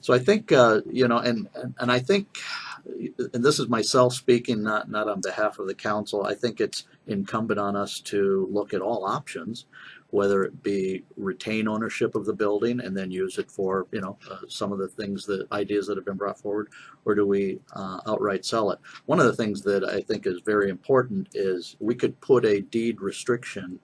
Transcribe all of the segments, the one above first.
So I think, and I think, and this is myself speaking, not on behalf of the council. I think it's incumbent on us to look at all options, whether it be retain ownership of the building and then use it for, some of the things, the ideas that have been brought forward, or do we outright sell it? One of the things that I think is very important is we could put a deed restriction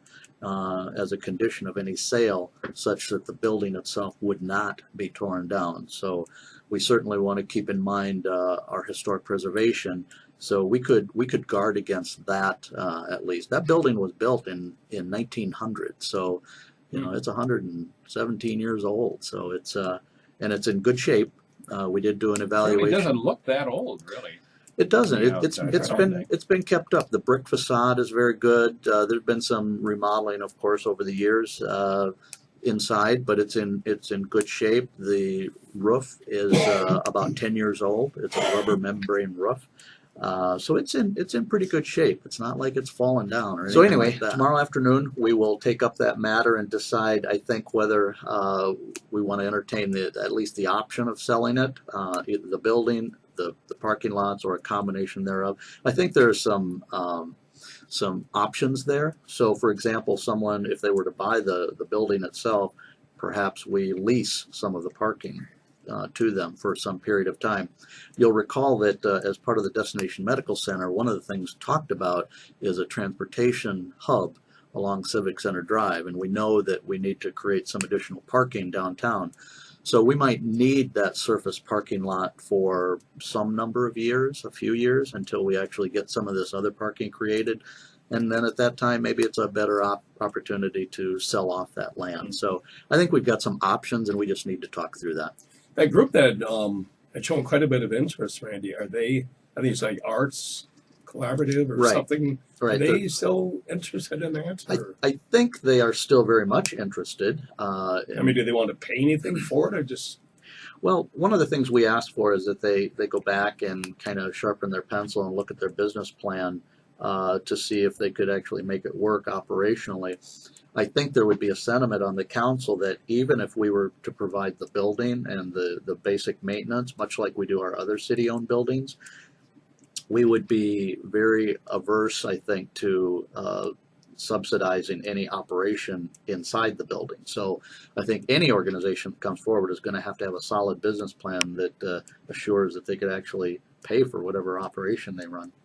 as a condition of any sale, such that the building itself would not be torn down. So we certainly want to keep in mind our historic preservation. So we could guard against that at least. That building was built in 1900, so it's 117 years old. So it's and it's in good shape. We did do an Certainly evaluation. doesn't look that old, really. It doesn't. Yeah, It's been kept up. The brick facade is very good. There's been some remodeling, of course, over the years inside, but it's in good shape. The roof is about 10 years old. It's a rubber membrane roof. So it's in pretty good shape. It's not like it's fallen down or anything. So anyway, like that. Tomorrow afternoon we will take up that matter and decide, I think, whether we want to entertain at least the option of selling it, either the building, the parking lots, or a combination thereof. I think there's some options there. So for example, someone, if they were to buy the building itself, perhaps we lease some of the parking to them for some period of time. You'll recall that as part of the Destination Medical Center, one of the things talked about is a transportation hub along Civic Center Drive, and we know that we need to create some additional parking downtown. So we might need that surface parking lot for some number of years, a few years, until we actually get some of this other parking created. And then at that time, maybe it's a better opportunity to sell off that land. So I think we've got some options, and we just need to talk through that. That group that had shown quite a bit of interest, Randy, are these like arts collaborative or Right. something? Right. Are they still interested in that? I think they are still very much interested. I mean, do they want to pay anything for it, or just? Well, one of the things we ask for is that they go back and kind of sharpen their pencil and look at their business plan to see if they could actually make it work operationally. I think there would be a sentiment on the council that even if we were to provide the building and the basic maintenance, much like we do our other city-owned buildings, we would be very averse, I think, to subsidizing any operation inside the building. So I think any organization that comes forward is going to have a solid business plan that assures that they could actually pay for whatever operation they run.